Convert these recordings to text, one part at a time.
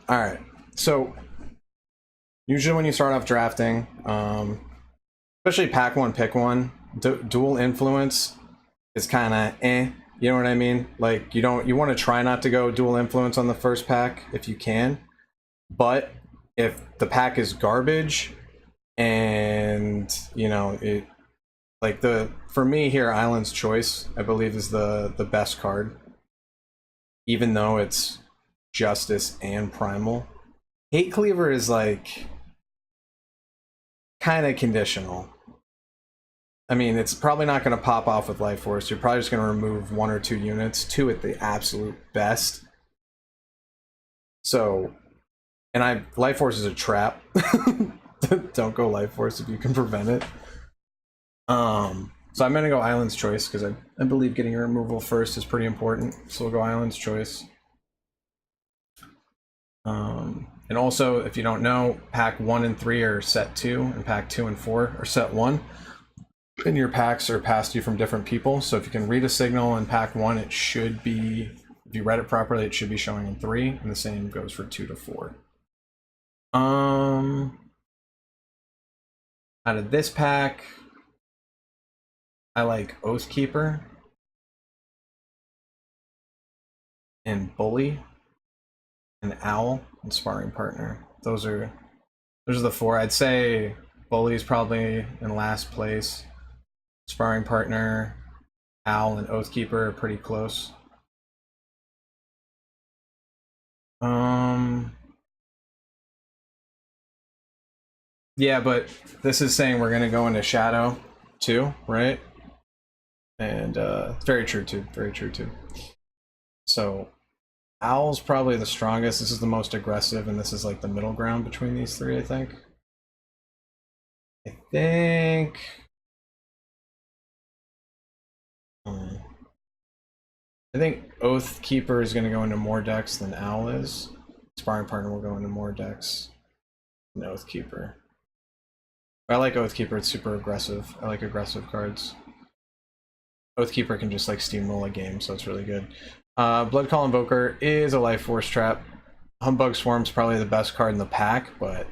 All right. So usually when you start off drafting, especially pack one, pick one, dual influence is kind of eh. You know what I mean? Like you want to try not to go dual influence on the first pack if you can, but if the pack is garbage and you know it, like for me here, Island's Choice I believe is the best card, even though it's Justice and Primal. Hate Cleaver is like kind of conditional. I mean, it's probably not going to pop off with Life Force. You're probably just going to remove 1 or 2 units, 2 at the absolute best. So, and Life Force is a trap. Don't go Life Force if you can prevent it. So I'm going to go Island's Choice because I believe getting a removal first is pretty important. So we'll go Island's Choice. And also, if you don't know, pack 1 and 3 are set 2, and pack 2 and 4 are set 1. And your packs are passed to you from different people. So if you can read a signal in pack 1, it should be, if you read it properly, it should be showing in 3, and the same goes for 2 to 4. Out of this pack, I like Oathkeeper and Bully and Owl and Sparring Partner. Those are the 4. I'd say Bully is probably in last place. Sparring Partner, Owl, and Oathkeeper are pretty close. Yeah, but this is saying we're gonna go into Shadow too, right? And very true too. Very true too. So Owl's probably the strongest. This is the most aggressive, and this is like the middle ground between these 3, I think. I think Oathkeeper is going to go into more decks than Owl is. Sparring Partner will go into more decks than Oathkeeper. I like Oathkeeper, it's super aggressive. I like aggressive cards. Oathkeeper can just like steamroll a game, so it's really good. Bloodcall Invoker is a Life Force trap. Humbug Swarm's probably the best card in the pack, but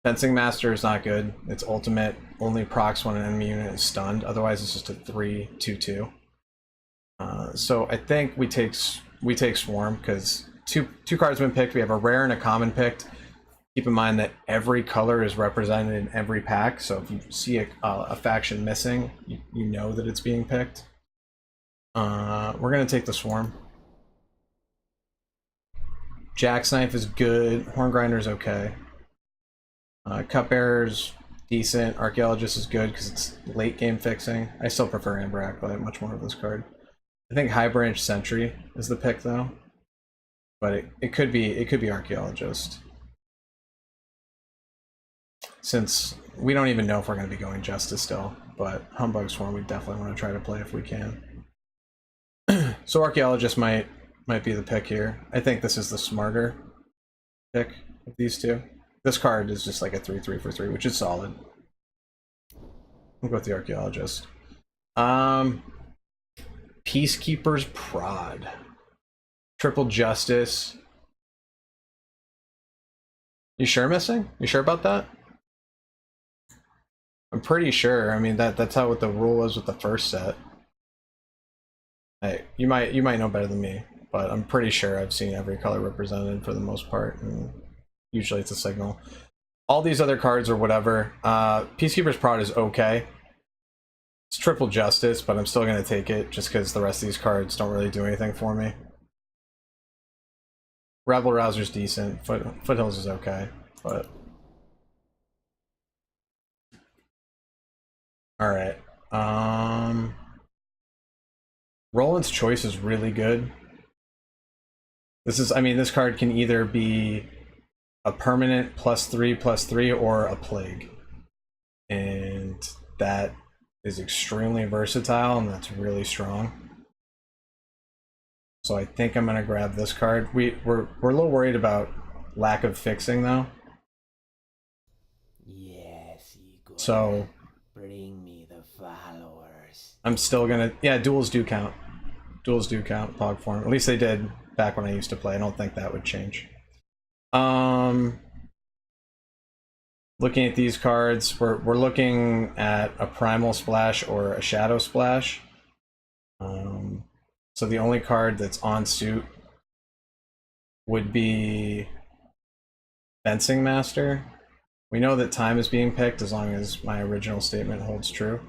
Fencing Master is not good. It's ultimate, only procs when an enemy unit is stunned. Otherwise, it's just a 3/2/2. So I think we take Swarm because two cards have been picked. We have a rare and a common picked. Keep in mind that every color is represented in every pack. So if you see a faction missing, you know that it's being picked. We're gonna take the Swarm. Jacksknife is good. Horngrinder's okay. Cupbearer's decent. Archaeologist is good because it's late game fixing. I still prefer Ambrak, but I have much more of this card. I think High Branch Sentry is the pick though, but it could be Archaeologist, since we don't even know if we're going to be going Justice still. But Humbug Swarm we definitely want to try to play if we can. So Archaeologist might be the pick here. I think this is the smarter pick of these two. This card is just like a 3/3 for 3, which is solid. We'll go with the Archaeologist. Peacekeeper's Prod. Triple Justice. You sure missing? You sure about that? I'm pretty sure. I mean that's how what the rule was with the first set. Hey, you might know better than me, but I'm pretty sure I've seen every color represented for the most part, and usually it's a signal. All these other cards or whatever. Peacekeeper's Prod is okay. It's Triple Justice, but I'm still going to take it just because the rest of these cards don't really do anything for me. Rabble Rouser's decent. Foothills is okay, but... Alright. Roland's Choice is really good. This card can either be a permanent +3/+3 or a plague. And that is extremely versatile, and that's really strong. So I think I'm gonna grab this card. We're a little worried about lack of fixing though. Yes, Igor. So bring me the followers. I'm still gonna, yeah, duels do count. Duels do count, Pog form. At least they did back when I used to play. I don't think that would change. Looking at these cards, we're looking at a Primal Splash or a Shadow Splash. So the only card that's on suit would be Fencing Master. We know that time is being picked as long as my original statement holds true.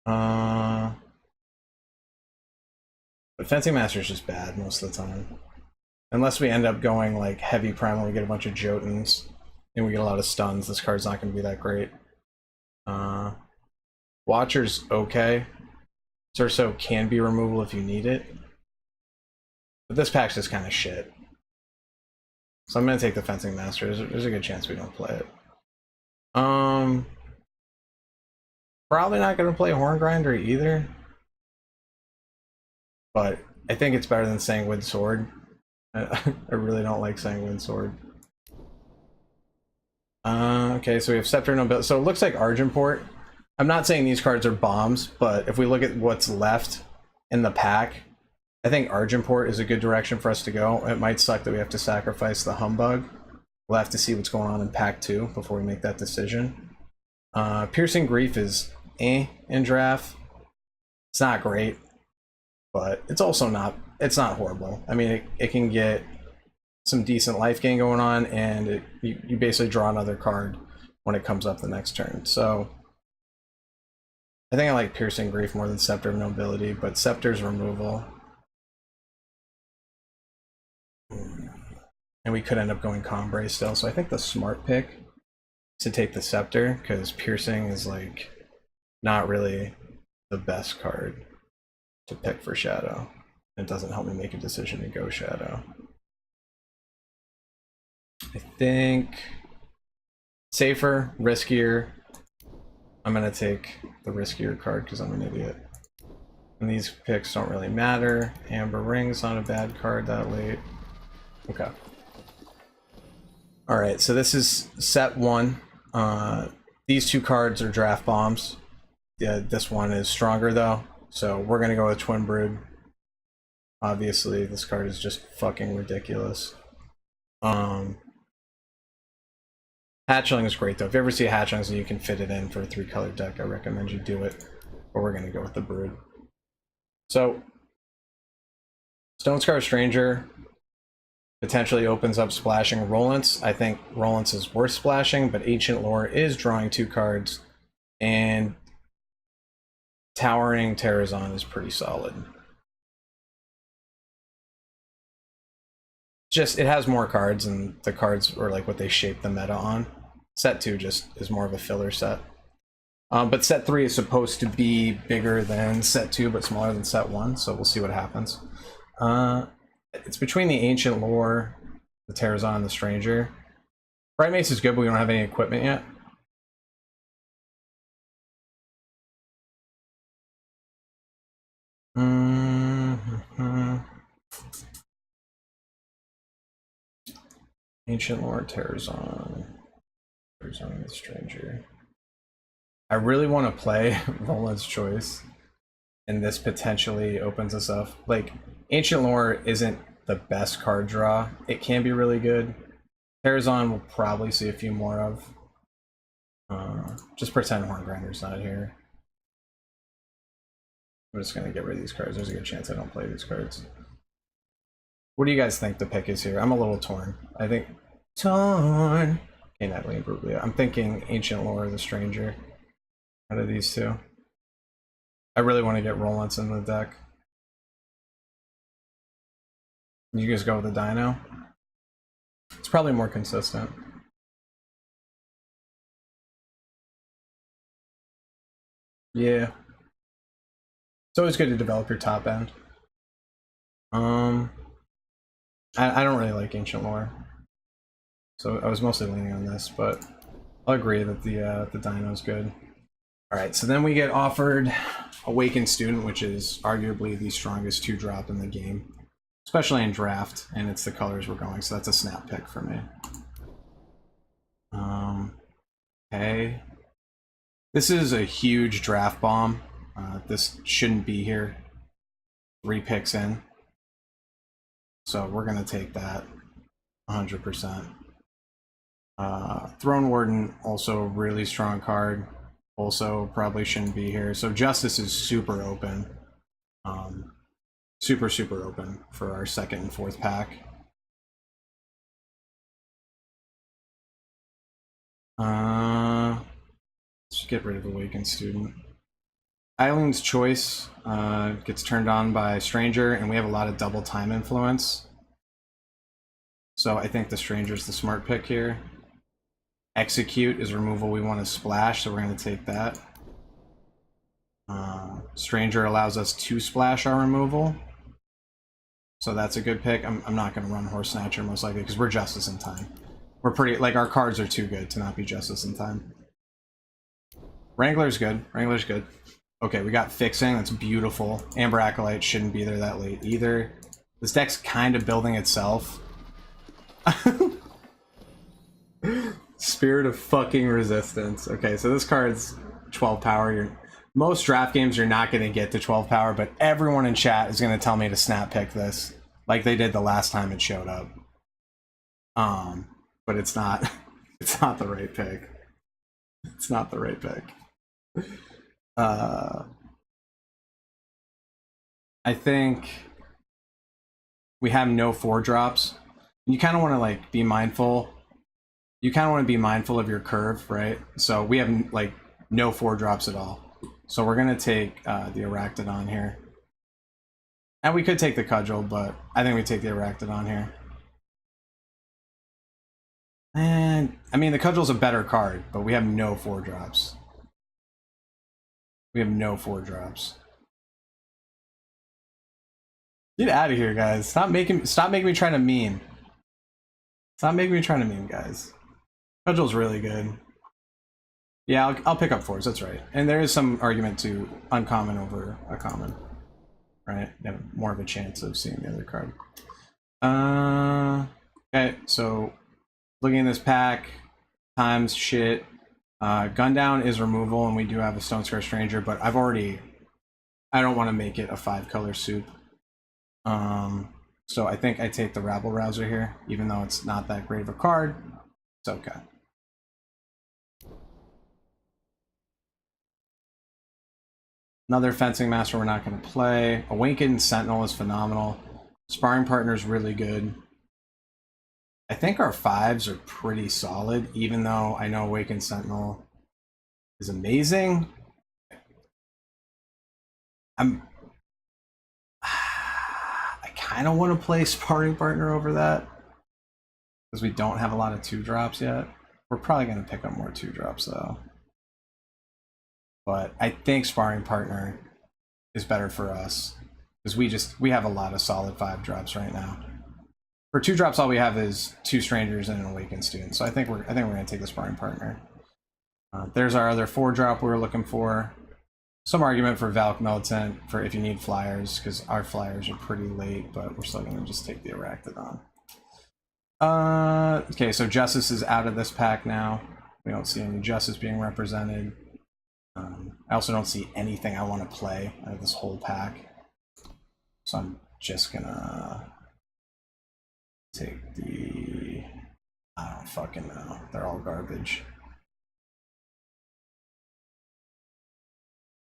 But Fencing Master is just bad most of the time. Unless we end up going like heavy primal, we get a bunch of Jotuns, and we get a lot of stuns, this card's not going to be that great. Watcher's okay. Surso can be removable if you need it. But this pack's just kind of shit. So I'm going to take the Fencing Master. There's a good chance we don't play it. Probably not going to play Horn Grinder either. But I think it's better than Sanguine Sword. I really don't like Sanguine Sword. Okay, so we have Scepter Nobility. So it looks like Argenport. I'm not saying these cards are bombs, but if we look at what's left in the pack, I think Argenport is a good direction for us to go. It might suck that we have to sacrifice the Humbug. We'll have to see what's going on in pack 2 before we make that decision. Piercing Grief is in draft. It's not great, but it's also not, it's not horrible. I mean, it can get some decent life gain going on, and you basically draw another card when it comes up the next turn. So I think I like Piercing Grief more than Scepter of Nobility, but Scepter's removal. And we could end up going Combray still, so I think the smart pick is to take the Scepter, because Piercing is like not really the best card to pick for Shadow. It doesn't help me make a decision to go Shadow. I think safer, riskier. I'm gonna take the riskier card because I'm an idiot. And these picks don't really matter. Amber Ring's not a bad card that late. Okay. Alright, so this is set 1. These two cards are draft bombs. This one is stronger though, so we're gonna go with Twin Brood. Obviously, this card is just fucking ridiculous. Hatchling is great though. If you ever see Hatchlings and you can fit it in for a 3-color deck, I recommend you do it. But we're gonna go with the Brood. So, Stonescar Stranger potentially opens up splashing Rolance. I think Rolance is worth splashing, but Ancient Lore is drawing 2 cards, and Towering Terrazon is pretty solid. Just, it has more cards, and the cards are like what they shape the meta on. Set 2 just is more of a filler set. But set 3 is supposed to be bigger than set 2, but smaller than set 1, so we'll see what happens. It's between the Ancient Lore, the Terrazon, and the Stranger. Primates is good, but we don't have any equipment yet. Ancient Lore, Terrazon, and the Stranger. I really want to play Roland's Choice, and this potentially opens us up. Like, Ancient Lore isn't the best card draw. It can be really good. Terrazon will probably see a few more of. Just pretend Horn Grinder's not here. I'm just going to get rid of these cards. There's a good chance I don't play these cards. What do you guys think the pick is here? I'm a little torn. I think... Torn! Okay, Natalie and Bruglia. I'm thinking Ancient Lore or the Stranger out of these two. I really want to get Rolance in the deck. You guys go with the Dino? It's probably more consistent. Yeah. It's always good to develop your top end. I don't really like Ancient Lore, so I was mostly leaning on this, but I'll agree that the Dino is good. All right, so then we get offered Awakened Student, which is arguably the strongest 2-drop in the game, especially in draft, and it's the colors we're going, so that's a snap pick for me. Okay. This is a huge draft bomb. This shouldn't be here. 3 picks in. So we're gonna take that 100%. Throne Warden, also a really strong card. Also probably shouldn't be here. So Justice is super open. Super open for our second and fourth pack. Let's get rid of Awakened Student. Eileen's Choice gets turned on by Stranger, and we have a lot of double time influence. So I think the Stranger's the smart pick here. Execute is removal we want to splash, so we're going to take that. Stranger allows us to splash our removal. So that's a good pick. I'm not going to run Horse Snatcher most likely because we're Justice in Time. We're pretty, like, our cards are too good to not be Justice in Time. Wrangler's good. Wrangler's good. Okay, we got Fixing. That's beautiful. Amber Acolyte shouldn't be there that late either. This deck's kind of building itself. Spirit of fucking Resistance. Okay, so this card's 12 power. Most draft games you're not going to get to 12 power, but everyone in chat is going to tell me to snap pick this, like they did the last time it showed up. But it's not. It's not the right pick. It's not the right pick. I think we have no 4-drops. You kind of want to like be mindful. You kind of want to be mindful of your curve, right? So we have like no 4-drops at all. So we're gonna take the Arachnodon here, and we could take the Cudgel, but I think we take the Arachnodon here. And I mean, the Cudgel's a better card, but we have no 4-drops. We have no 4-drops. Get out of here, guys! Stop making me try to meme. Stop making me try to meme, guys. Cudgel's really good. Yeah, I'll pick up 4s. That's right. And there is some argument to uncommon over a common, right? You have more of a chance of seeing the other card. Okay, so looking at this pack, times shit. Gundown is removal, and we do have a Stone Scar Stranger, but I don't want to make it a 5-color soup. So I think I take the Rabble Rouser here, even though it's not that great of a card. It's okay. Another Fencing Master we're not going to play. Awakened Sentinel is phenomenal. Sparring Partner is really good. I think our 5s are pretty solid, even though I know Awakened Sentinel is amazing. I kind of want to play Sparring Partner over that because we don't have a lot of 2-drops yet. We're probably going to pick up more 2-drops though. But I think Sparring Partner is better for us because we have a lot of solid 5-drops right now. For 2-drops, all we have is 2 Strangers and an Awakened Student. So I think we're gonna take the Sparring Partner. There's our other 4-drop we were looking for. Some argument for Valk Militant for if you need flyers, because our flyers are pretty late, but we're still gonna just take the Arachnodon. Okay, so Justice is out of this pack now. We don't see any Justice being represented. I also don't see anything I want to play out of this whole pack. So I'm just gonna take the... I don't fucking know. They're all garbage.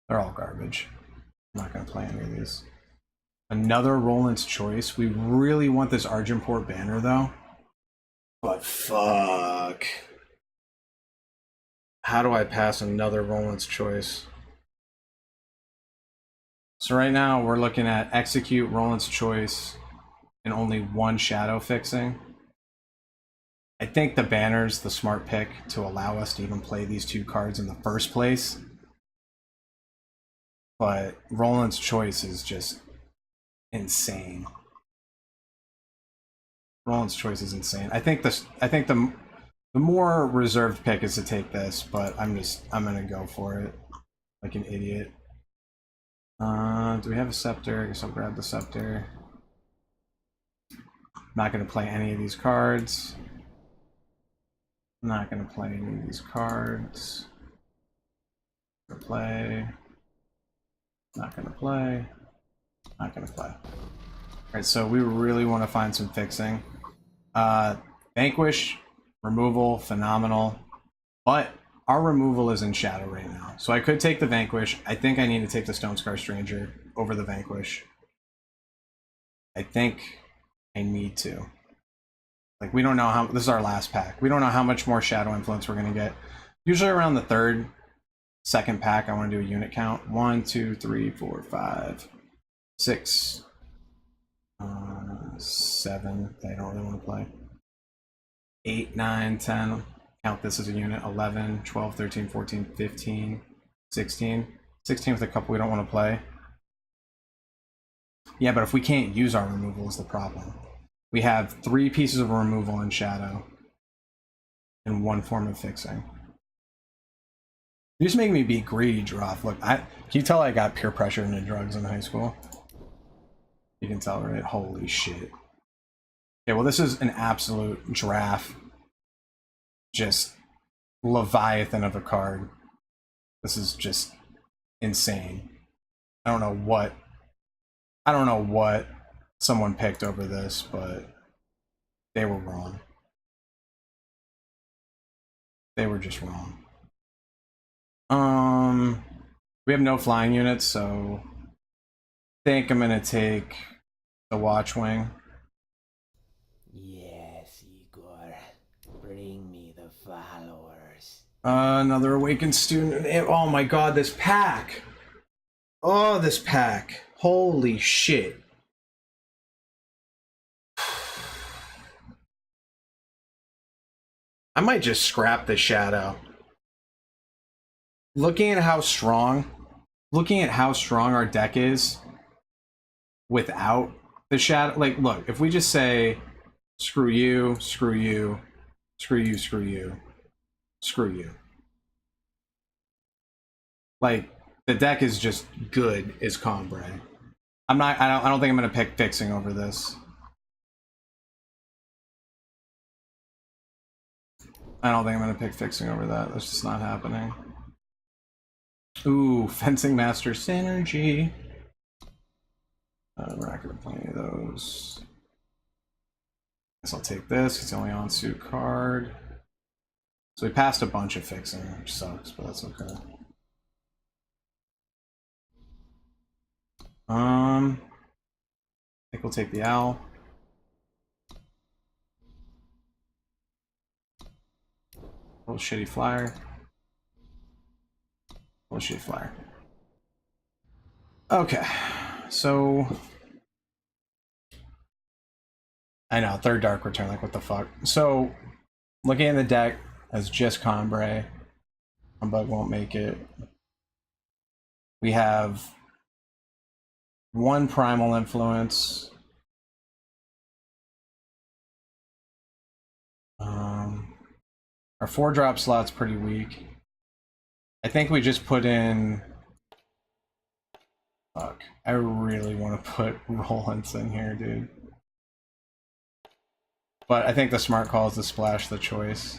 They're all garbage. I'm not gonna play any of these. Another Roland's Choice. We really want this Argenport banner though. But fuck. How do I pass another Roland's Choice? So right now we're looking at Execute, Roland's Choice, and only 1 Shadow Fixing. I think the banner's the smart pick to allow us to even play these 2 cards in the first place. But Roland's Choice is just insane. Roland's Choice is insane. I think the more reserved pick is to take this, but I'm gonna go for it like an idiot. Do we have a Scepter? I guess I'll grab the Scepter. Not gonna play any of these cards. Not gonna play any of these cards. Gonna play. Not gonna play. Not gonna play. Alright, so we really want to find some fixing. Vanquish, removal, phenomenal. But our removal is in shadow right now. So I could take the Vanquish. I think I need to take the Stone Scar Stranger over the Vanquish. I think I need to. Like, we don't know how... This is our last pack. We don't know how much more Shadow Influence we're going to get. Usually around the third, second pack, I want to do a unit count. 1, 2, 3, 4, 5, 6, 7. I don't really want to play. 8, 9, 10. Count this as a unit. 11, 12, 13, 14, 15, 16. 16 with a couple we don't want to play. Yeah, but if we can't use our removal is the problem. We have 3 pieces of removal in shadow and 1 form of fixing. You just make me be greedy, Droth. Look, can you tell I got peer pressure into drugs in high school? You can tell, right? Holy shit. Okay, well, this is an absolute draft. Just Leviathan of a card. This is just insane. I don't know what someone picked over this, but they were wrong. They were just wrong. We have no flying units, so I think I'm gonna take the Watchwing. Yes, Igor. Bring me the followers. Another Awakened Student. Oh my god, this pack! Oh, this pack. Holy shit. I might just scrap the Shadow. Looking at how strong our deck is without the Shadow, like, look, if we just say, screw you, screw you, screw you, screw you, screw you. Like, the deck is just good as Combray. I don't think I'm gonna pick fixing over this. I don't think I'm gonna pick fixing over that. That's just not happening. Ooh, Fencing Master Synergy. We're not gonna play any of those. Guess I'll take this. It's the only on-suit card. So we passed a bunch of fixing, which sucks, but that's okay. I think we'll take the Owl. Little shitty flyer. Little shitty flyer. Okay, so I know, third Dark Return, like what the fuck. So looking at the deck as just Combray, Humbug won't make it. We have 1 Primal Influence. Our 4-drop slot's pretty weak. I think we just put in... Fuck. I really want to put Rollins in here, dude. But I think the smart call is to splash the choice.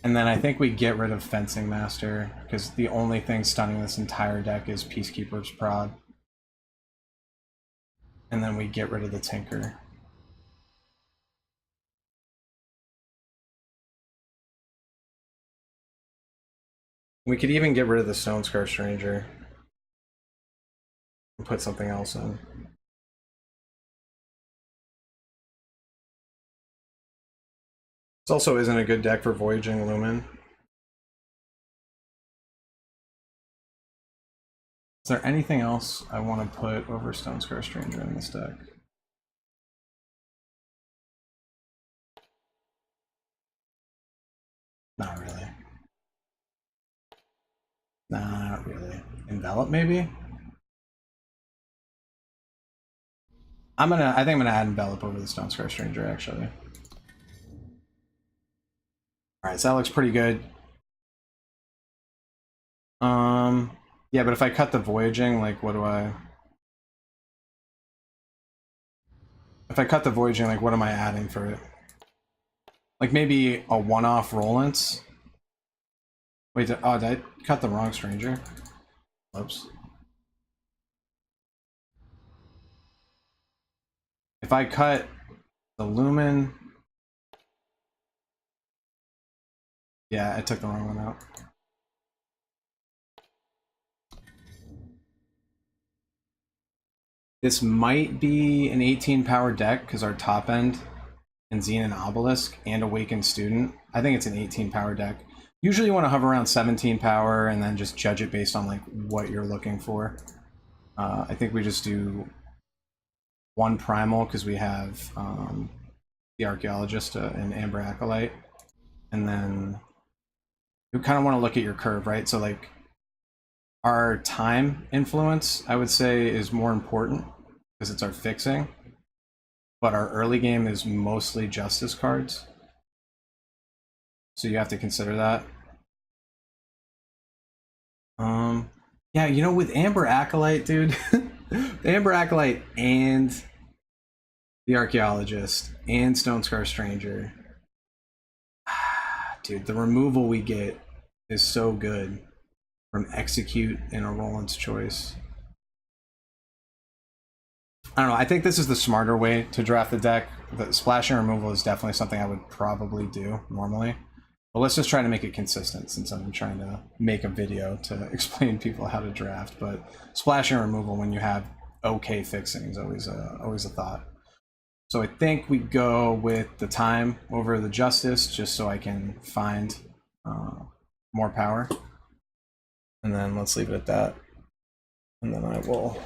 And then I think we get rid of Fencing Master, because the only thing stunning this entire deck is Peacekeeper's Prod. And then we get rid of the Tinker. We could even get rid of the Stone Scar Stranger and put something else in. This also isn't a good deck for Voyaging Lumen. Is there anything else I want to put over Stone Scar Stranger in this deck? Not really. Not really. Envelop, maybe? I think I'm gonna add Envelop over the Stone Scar Stranger, actually. Alright, so that looks pretty good. Yeah, but if I cut the Voyaging, like, what do I... If I cut the Voyaging, like, what am I adding for it? Like, maybe a one-off Rollins? Wait, oh, did I cut the wrong stranger? Oops. If I cut the lumen... Yeah, I took the wrong one out. This might be an 18 power deck because our top end and Xenon and Obelisk and Awakened Student. I think it's an 18 power deck. Usually you want to hover around 17 power and then just judge it based on like what you're looking for. I think we just do one primal because we have the Archaeologist and Amber Acolyte. And then you kind of want to look at your curve, right? So like our time influence, I would say, is more important because it's our fixing. But our early game is mostly Justice cards. So you have to consider that. Yeah, you know, with Amber Acolyte, dude, the Amber Acolyte and the Archaeologist and Stone Scar Stranger, dude, the removal we get is so good from Execute and a Roland's Choice. I don't know, I think this is the smarter way to draft the deck. The splash and removal is definitely something I would probably do normally. But let's just try to make it consistent since I'm trying to make a video to explain people how to draft. But splash and removal when you have okay fixing is always a thought. So I think we go with the time over the Justice just so I can find more power. And then let's leave it at that. And then I will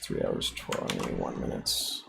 3 hours, 21 minutes.